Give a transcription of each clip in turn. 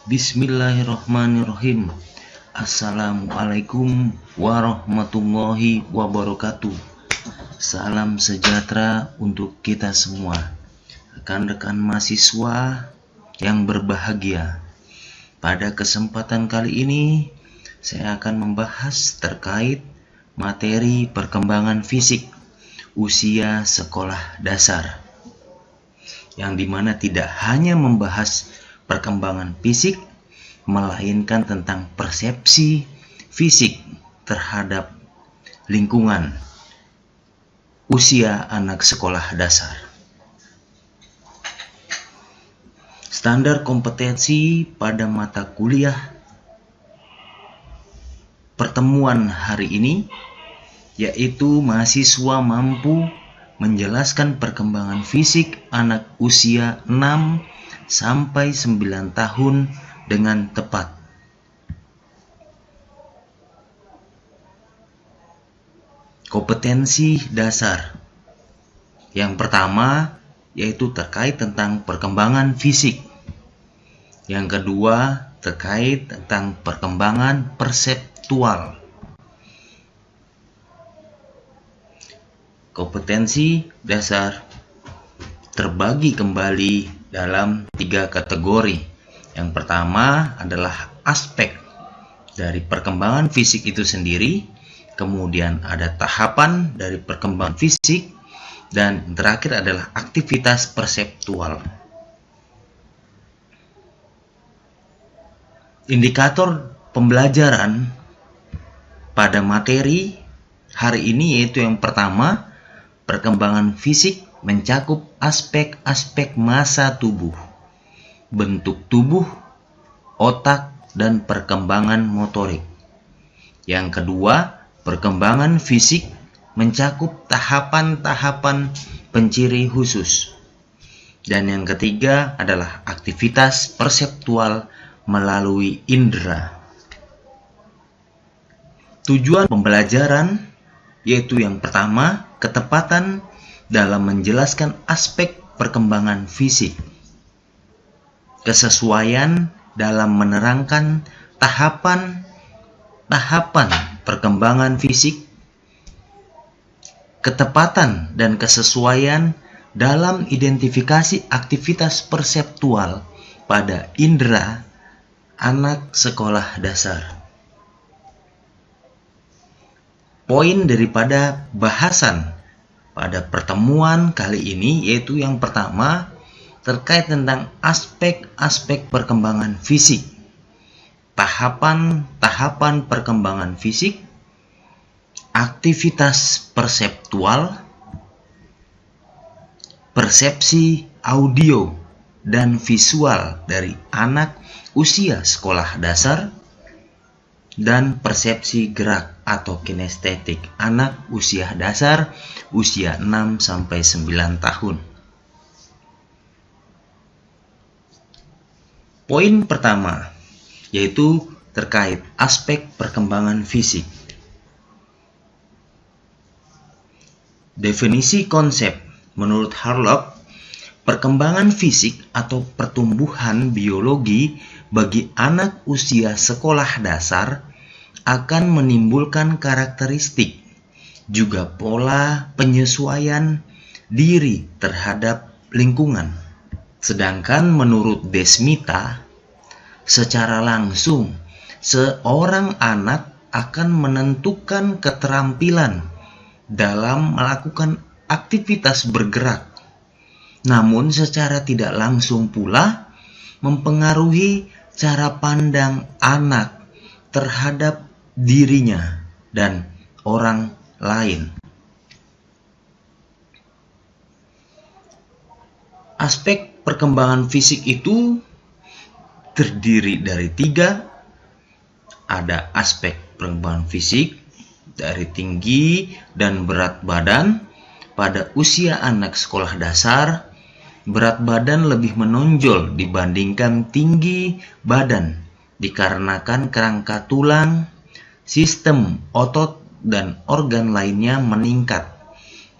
Bismillahirrahmanirrahim. Assalamualaikum warahmatullahi wabarakatuh. Salam sejahtera untuk kita semua, rekan-rekan mahasiswa yang berbahagia. Pada kesempatan kali ini, saya akan membahas terkait materi perkembangan fisik usia sekolah dasar, yang dimana tidak hanya membahas perkembangan fisik, melainkan tentang persepsi fisik terhadap lingkungan usia anak sekolah dasar. Standar kompetensi pada mata kuliah pertemuan hari ini yaitu mahasiswa mampu menjelaskan perkembangan fisik anak usia 6 sampai 9 tahun dengan tepat. Kompetensi dasar. Yang pertama yaitu terkait tentang perkembangan fisik. Yang kedua terkait tentang perkembangan perseptual. Kompetensi dasar terbagi kembali dalam 3 kategori. Yang pertama adalah aspek dari perkembangan fisik itu sendiri, kemudian ada tahapan dari perkembangan fisik, dan terakhir adalah aktivitas perseptual. Indikator pembelajaran pada materi hari ini yaitu yang pertama, perkembangan fisik mencakup aspek-aspek massa tubuh, bentuk tubuh, otak, dan perkembangan motorik. Yang kedua, perkembangan fisik mencakup tahapan-tahapan penciri khusus. Dan yang ketiga adalah aktivitas perseptual melalui indera. Tujuan pembelajaran yaitu yang pertama, ketepatan dalam menjelaskan aspek perkembangan fisik, kesesuaian dalam menerangkan tahapan-tahapan perkembangan fisik, ketepatan dan kesesuaian dalam identifikasi aktivitas perseptual pada indera anak sekolah dasar. Poin daripada bahasan pada pertemuan kali ini yaitu yang pertama terkait tentang aspek-aspek perkembangan fisik, tahapan-tahapan perkembangan fisik, aktivitas perseptual, persepsi audio dan visual dari anak usia sekolah dasar, dan persepsi gerak atau kinestetik anak usia dasar usia 6 sampai 9 tahun. Poin pertama yaitu terkait aspek perkembangan fisik. Definisi konsep menurut Harlock, perkembangan fisik atau pertumbuhan biologi bagi anak usia sekolah dasar akan menimbulkan karakteristik, juga pola penyesuaian diri terhadap lingkungan. Sedangkan menurut Desmita, secara langsung seorang anak akan menentukan keterampilan dalam melakukan aktivitas bergerak, namun secara tidak langsung pula mempengaruhi cara pandang anak terhadap dirinya dan orang lain. Aspek perkembangan fisik itu terdiri dari 3. Ada aspek perkembangan fisik dari tinggi dan berat badan. Pada usia anak sekolah dasar, berat badan lebih menonjol dibandingkan tinggi badan dikarenakan kerangka tulang, sistem otot, dan organ lainnya meningkat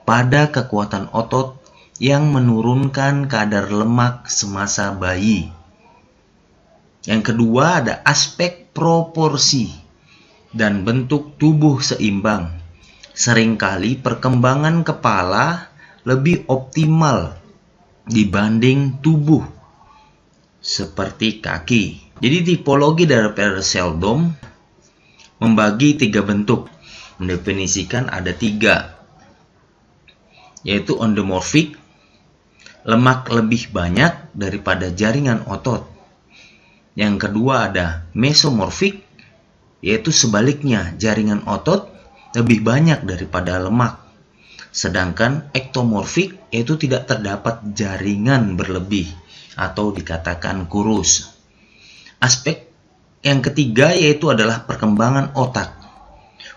pada kekuatan otot yang menurunkan kadar lemak semasa bayi. Yang kedua ada aspek proporsi dan bentuk tubuh seimbang. Seringkali perkembangan kepala lebih optimal dibanding tubuh seperti kaki. Jadi tipologi dari Seldom membagi 3 bentuk. Mendefinisikan ada 3, yaitu endomorfik, lemak lebih banyak daripada jaringan otot. Yang kedua ada mesomorfik, yaitu sebaliknya, jaringan otot lebih banyak daripada lemak. Sedangkan ektomorfik, yaitu tidak terdapat jaringan berlebih atau dikatakan kurus. Aspek yang ketiga yaitu adalah perkembangan otak.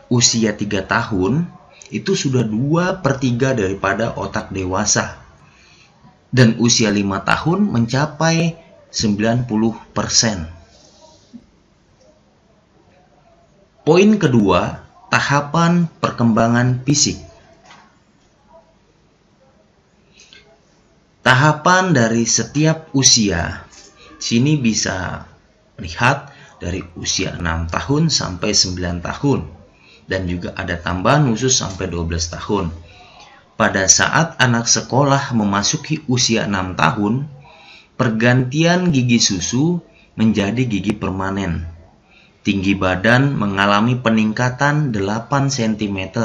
Usia 3 tahun itu sudah 2/3 daripada otak dewasa. Dan usia 5 tahun mencapai 90%. Poin kedua, tahapan perkembangan fisik. Tahapan dari setiap usia, sini bisa lihat dari usia 6 tahun sampai 9 tahun. Dan juga ada tambahan khusus sampai 12 tahun. Pada saat anak sekolah memasuki usia 6 tahun, pergantian gigi susu menjadi gigi permanen. Tinggi badan mengalami peningkatan 8 cm.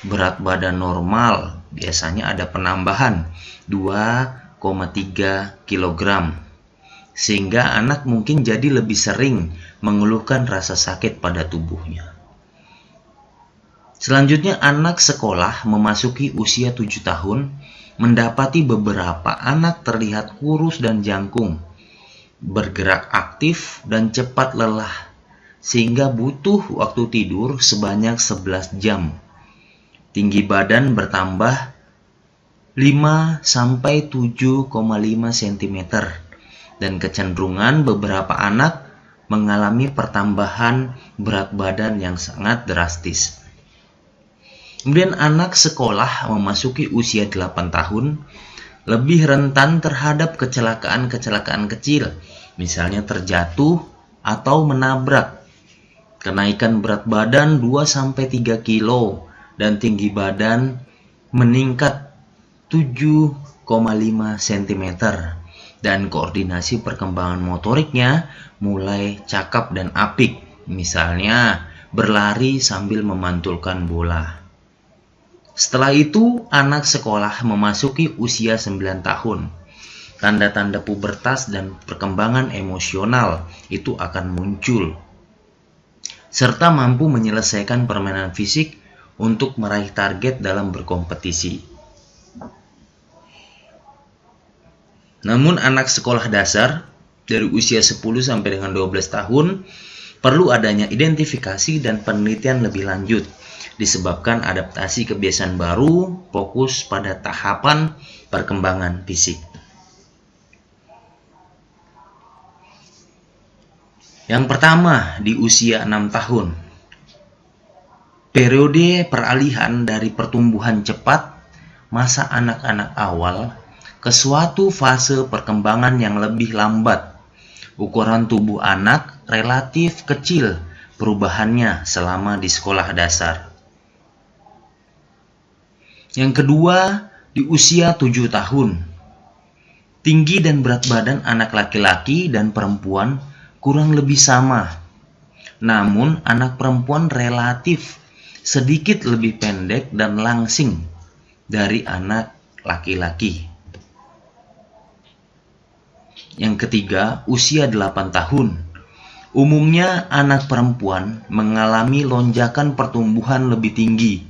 Berat badan normal biasanya ada penambahan 2,3 kg. Sehingga anak mungkin jadi lebih sering mengeluhkan rasa sakit pada tubuhnya. Selanjutnya anak sekolah memasuki usia 7 tahun, mendapati beberapa anak terlihat kurus dan jangkung, bergerak aktif dan cepat lelah, sehingga butuh waktu tidur sebanyak 11 jam. Tinggi badan bertambah 5-7,5 cm, dan kecenderungan beberapa anak mengalami pertambahan berat badan yang sangat drastis. Kemudian anak sekolah memasuki usia 8 tahun, lebih rentan terhadap kecelakaan-kecelakaan kecil, misalnya terjatuh atau menabrak. Kenaikan berat badan 2-3 kilo dan tinggi badan meningkat 7,5 cm. Dan koordinasi perkembangan motoriknya mulai cakap dan apik, misalnya berlari sambil memantulkan bola. Setelah itu, anak sekolah memasuki usia 9 tahun. Tanda-tanda pubertas dan perkembangan emosional itu akan muncul, serta mampu menyelesaikan permainan fisik untuk meraih target dalam berkompetisi. Namun anak sekolah dasar dari usia 10 sampai dengan 12 tahun perlu adanya identifikasi dan penelitian lebih lanjut. Disebabkan adaptasi kebiasaan baru fokus pada tahapan perkembangan fisik. Yang pertama, di usia 6 tahun. Periode peralihan dari pertumbuhan cepat masa anak-anak awal ke suatu fase perkembangan yang lebih lambat. Ukuran tubuh anak relatif kecil perubahannya selama di sekolah dasar. Yang kedua, di usia 7 tahun. Tinggi dan berat badan anak laki-laki dan perempuan kurang lebih sama. Namun, anak perempuan relatif sedikit lebih pendek dan langsing dari anak laki-laki. Yang ketiga, usia 8 tahun. Umumnya, anak perempuan mengalami lonjakan pertumbuhan lebih tinggi,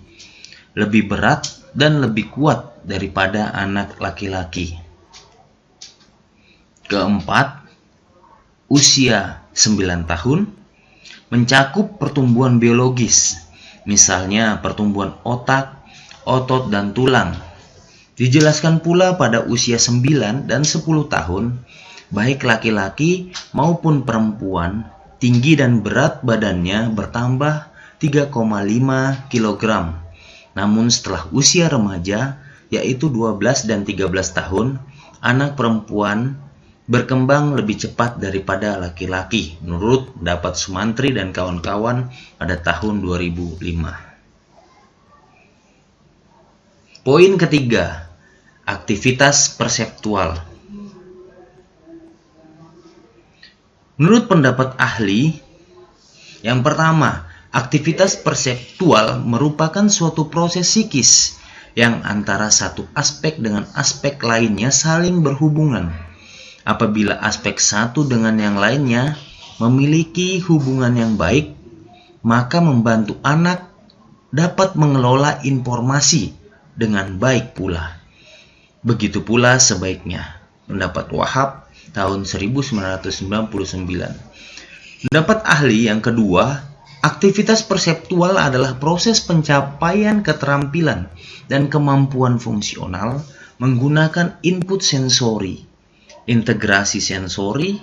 lebih berat, dan lebih kuat daripada anak laki-laki. Keempat, usia 9 tahun mencakup pertumbuhan biologis, misalnya pertumbuhan otak, otot, dan tulang. Dijelaskan pula pada usia 9 dan 10 tahun, baik laki-laki maupun perempuan, tinggi dan berat badannya bertambah 3,5 kg. Namun setelah usia remaja, yaitu 12 dan 13 tahun, anak perempuan berkembang lebih cepat daripada laki-laki menurut pendapat Sumantri dan kawan-kawan pada tahun 2005. Poin ketiga, aktivitas perseptual. Menurut pendapat ahli, yang pertama, aktivitas perseptual merupakan suatu proses psikis yang antara satu aspek dengan aspek lainnya saling berhubungan. Apabila aspek satu dengan yang lainnya memiliki hubungan yang baik, maka membantu anak dapat mengelola informasi dengan baik pula. Begitu pula sebaiknya. Pendapat Wahab tahun 1999. Pendapat ahli yang kedua, aktivitas perseptual adalah proses pencapaian keterampilan dan kemampuan fungsional menggunakan input sensori, integrasi sensori,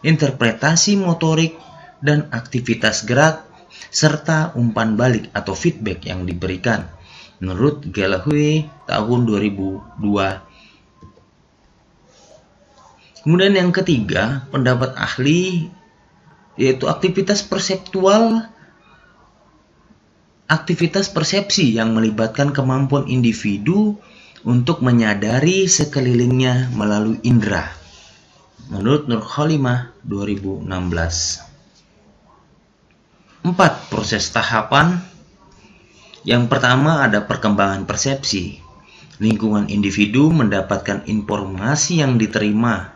interpretasi motorik, dan aktivitas gerak, serta umpan balik atau feedback yang diberikan. Menurut Gallagher tahun 2002. Kemudian yang ketiga, pendapat ahli yaitu aktivitas perseptual, aktivitas persepsi yang melibatkan kemampuan individu untuk menyadari sekelilingnya melalui indera. Menurut Nur Khalimah 2016. 4. Proses tahapan. Yang pertama ada perkembangan persepsi. Lingkungan individu mendapatkan informasi yang diterima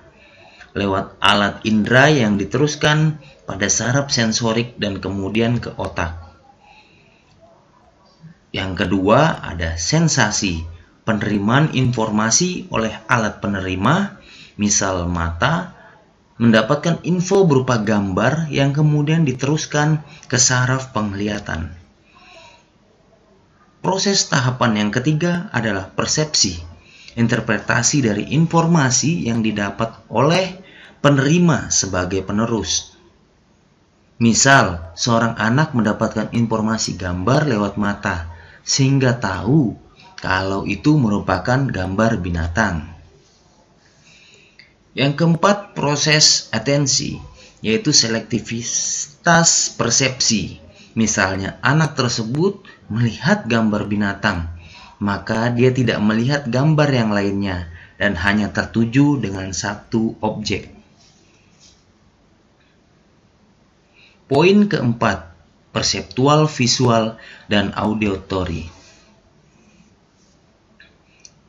lewat alat indera yang diteruskan pada saraf sensorik dan kemudian ke otak. Yang kedua ada sensasi. Penerimaan informasi oleh alat penerima, misal mata, mendapatkan info berupa gambar yang kemudian diteruskan ke saraf penglihatan. Proses tahapan yang ketiga adalah persepsi, interpretasi dari informasi yang didapat oleh penerima sebagai penerus. Misal, seorang anak mendapatkan informasi gambar lewat mata, sehingga tahu kalau itu merupakan gambar binatang. Yang keempat, proses atensi, yaitu selektivitas persepsi. Misalnya, anak tersebut melihat gambar binatang, maka dia tidak melihat gambar yang lainnya dan hanya tertuju dengan satu objek. Poin keempat, perseptual, visual, dan auditory.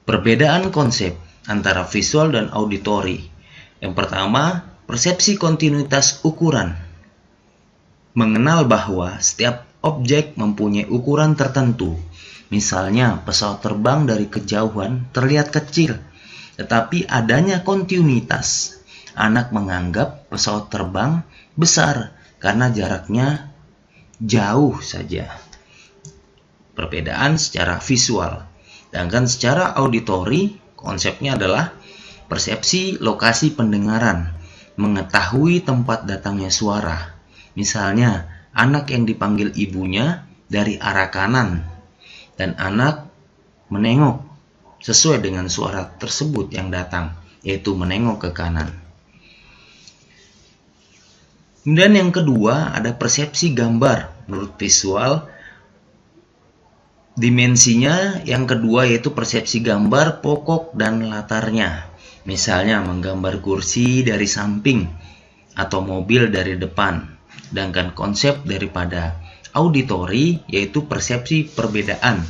Perbedaan konsep antara visual dan auditory. Yang pertama, persepsi kontinuitas ukuran. Mengenal bahwa setiap objek mempunyai ukuran tertentu. Misalnya, pesawat terbang dari kejauhan terlihat kecil, tetapi adanya kontinuitas. Anak menganggap pesawat terbang besar karena jaraknya jauh saja. Perbedaan secara visual. Sedangkan secara auditory, konsepnya adalah persepsi lokasi pendengaran, mengetahui tempat datangnya suara. Misalnya, anak yang dipanggil ibunya dari arah kanan, dan anak menengok sesuai dengan suara tersebut yang datang, yaitu menengok ke kanan. Kemudian yang kedua ada persepsi gambar. Menurut visual, dimensinya yang kedua yaitu persepsi gambar pokok dan latarnya. Misalnya menggambar kursi dari samping atau mobil dari depan. Sedangkan konsep daripada auditory yaitu persepsi perbedaan,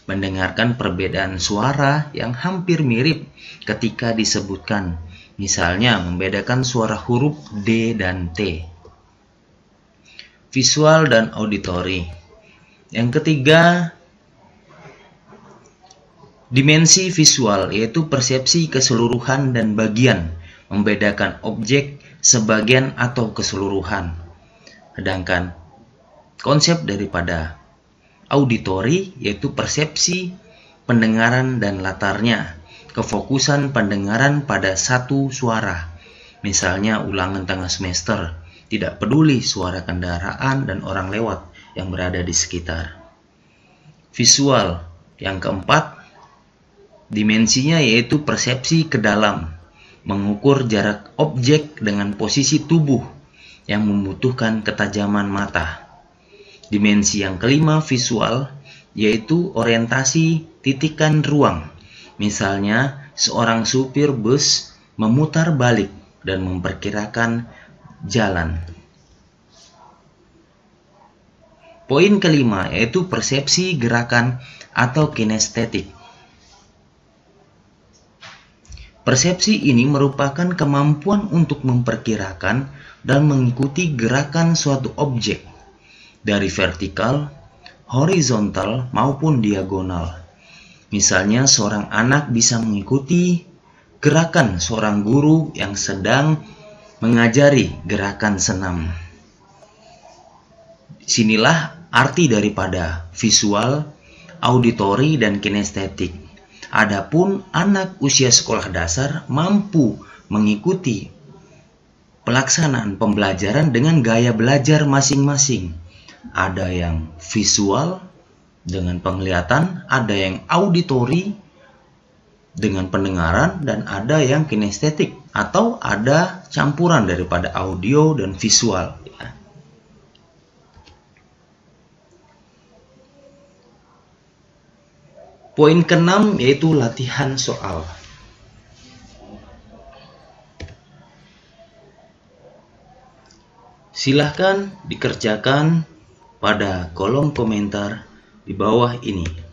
mendengarkan perbedaan suara yang hampir mirip ketika disebutkan. Misalnya membedakan suara huruf D dan T. Visual dan auditory. Yang ketiga, dimensi visual yaitu persepsi keseluruhan dan bagian, membedakan objek sebagian atau keseluruhan. Sedangkan konsep daripada auditory yaitu persepsi pendengaran dan latarnya, kefokusan pendengaran pada satu suara. Misalnya ulangan tengah semester, tidak peduli suara kendaraan dan orang lewat yang berada di sekitar. Visual yang keempat, dimensinya yaitu persepsi ke dalam, mengukur jarak objek dengan posisi tubuh yang membutuhkan ketajaman mata. Dimensi yang kelima visual, yaitu orientasi titikan ruang. Misalnya, seorang supir bus memutar balik dan memperkirakan jalan. Poin kelima yaitu persepsi gerakan atau kinestetik. Persepsi ini merupakan kemampuan untuk memperkirakan dan mengikuti gerakan suatu objek dari vertikal, horizontal maupun diagonal. Misalnya, seorang anak bisa mengikuti gerakan seorang guru yang sedang mengajari gerakan senam. Sinilah arti daripada visual, auditori, dan kinestetik. Adapun anak usia sekolah dasar mampu mengikuti pelaksanaan pembelajaran dengan gaya belajar masing-masing. Ada yang visual dengan penglihatan, ada yang auditori dengan pendengaran, dan ada yang kinestetik atau ada campuran daripada audio dan visual. Poin keenam yaitu latihan soal. Silahkan dikerjakan pada kolom komentar di bawah ini.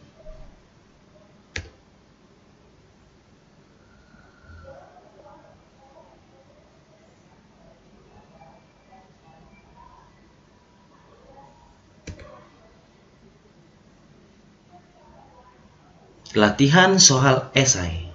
Latihan soal esai.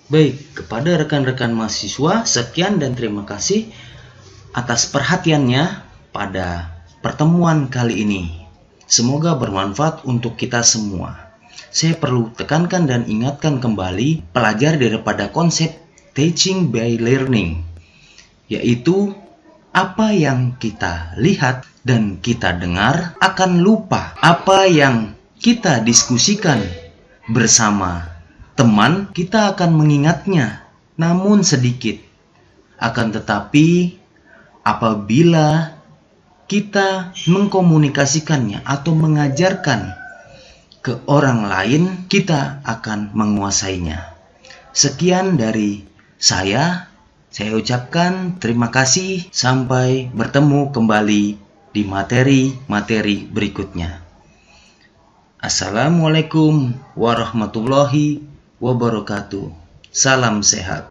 Baik, kepada rekan-rekan mahasiswa, sekian dan terima kasih atas perhatiannya pada pertemuan kali ini. Semoga bermanfaat untuk kita semua. Saya perlu tekankan dan ingatkan kembali pelajar daripada konsep teaching by learning, yaitu apa yang kita lihat dan kita dengar akan lupa. Apa yang kita diskusikan bersama teman, kita akan mengingatnya, namun sedikit. Akan tetapi, apabila kita mengkomunikasikannya atau mengajarkan ke orang lain, kita akan menguasainya. Sekian dari saya ucapkan terima kasih. Sampai bertemu kembali di materi-materi berikutnya. Assalamualaikum warahmatullahi wabarakatuh. Salam sehat.